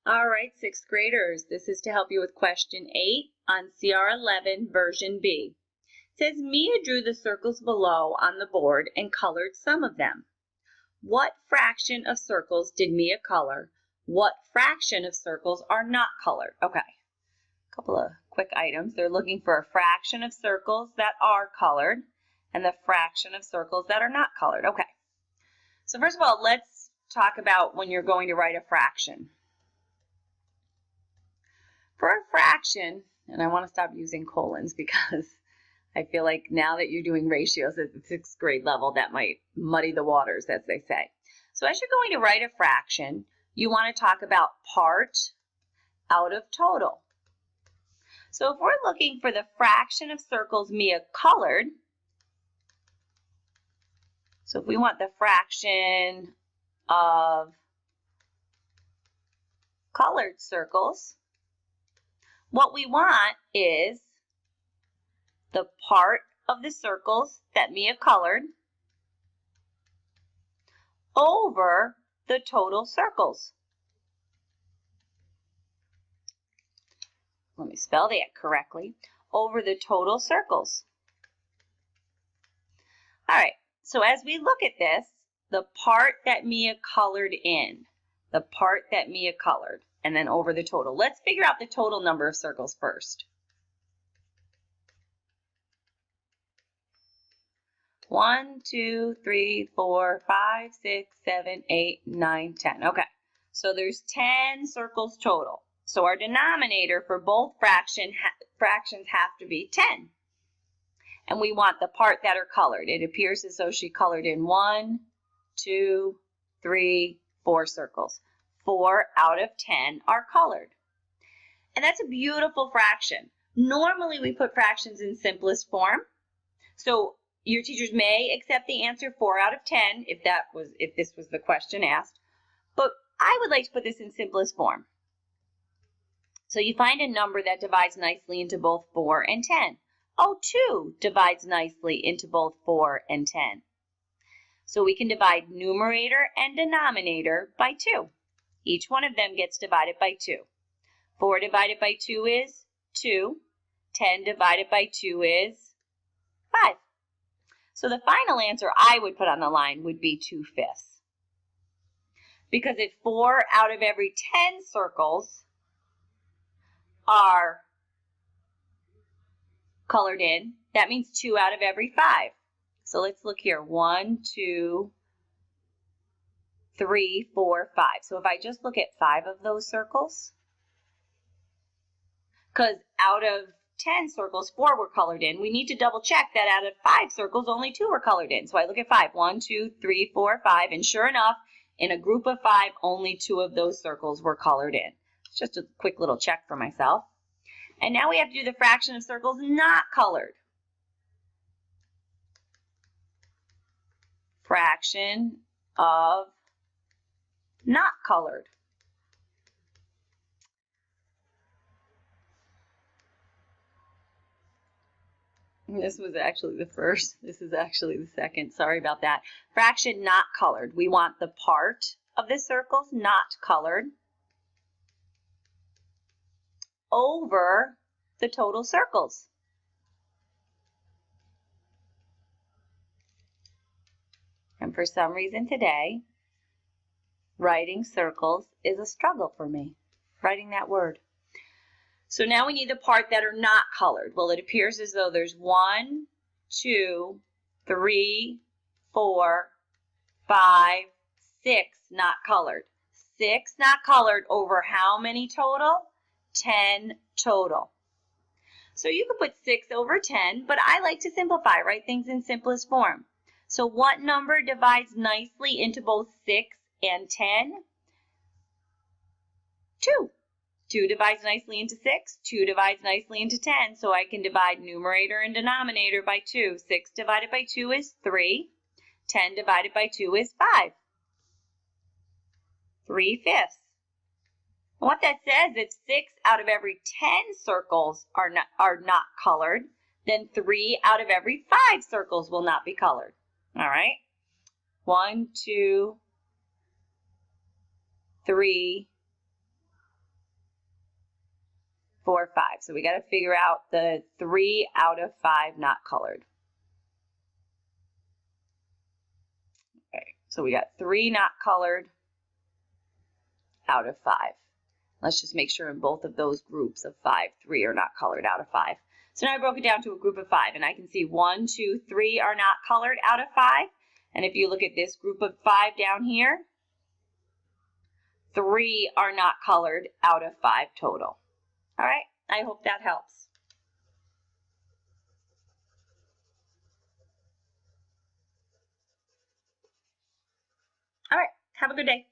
All right, sixth graders, this is to help you with question 8 on CR11 version B. It says Mia drew the circles below on the board and colored some of them. What fraction of circles did Mia color? What fraction of circles are not colored? Okay, a couple of quick items. They're looking for a fraction of circles that are colored and the fraction of circles that are not colored. Okay, so first of all, let's talk about when you're going to write a fraction. For a fraction, and I want to stop using colons because I feel like now that you're doing ratios at the sixth grade level, that might muddy the waters, as they say. So as you're going to write a fraction, you want to talk about part out of total. So if we're looking for the fraction of circles Mia colored, so if we want the fraction of colored circles, what we want is the part of the circles that Mia colored over the total circles. Let me spell that correctly. Over the total circles. All right, so as we look at this, the part that Mia colored in, the part that Mia colored, and then over the total. Let's figure out the total number of circles first. 1, 2, 3, 4, 5, 6, 7, 8, 9, 10. Okay, so there's 10 circles total. So our denominator for both fractions have to be 10. And we want the part that are colored. It appears as though she colored in 1, 2, 3, 4 circles. 4 out of 10 are colored. And that's a beautiful fraction. Normally we put fractions in simplest form. So your teachers may accept the answer 4 out of 10 if this was the question asked. But I would like to put this in simplest form. So you find a number that divides nicely into both 4 and 10. Oh, 2 divides nicely into both 4 and 10. So we can divide numerator and denominator by 2. Each one of them gets divided by 2. 4 divided by 2 is 2. 10 divided by 2 is 5. So the final answer I would put on the line would be 2/5. Because if 4 out of every 10 circles are colored in, that means 2 out of every 5. So let's look here. 1, 2, 3, 4, 5. So if I just look at 5 of those circles, because out of 10 circles, 4 were colored in, we need to double check that out of 5 circles, only 2 were colored in. So I look at 5. 1, 2, 3, 4, 5. And sure enough, in a group of 5, only 2 of those circles were colored in. It's just a quick little check for myself. And now we have to do the fraction of circles not colored. Fraction of not colored. This was actually the first. This is actually the second. Sorry about that. Fraction not colored. We want the part of the circles not colored over the total circles. And for some reason today, writing circles is a struggle for me, writing that word. So now we need the part that are not colored. Well, it appears as though there's 1, 2, 3, 4, 5, 6 not colored. 6 not colored over how many total? 10 total. So you could put 6 over 10, but I like to simplify, write things in simplest form. So what number divides nicely into both 6 and 10? 2. 2 divides nicely into 6. 2 divides nicely into 10. So I can divide numerator and denominator by 2. 6 divided by 2 is 3. 10 divided by 2 is 5. 3/5. What that says, if 6 out of every 10 circles are not colored, then 3 out of every 5 circles will not be colored. All right? 1, 2, 3, 4, 5. So we got to figure out the 3 out of 5 not colored. Okay, so we got 3 not colored out of 5. Let's just make sure in both of those groups of 5, 3 are not colored out of 5. So now I broke it down to a group of 5, and I can see 1, 2, 3 are not colored out of 5. And if you look at this group of 5 down here, 3 are not colored out of 5 total. All right, I hope that helps. All right, have a good day.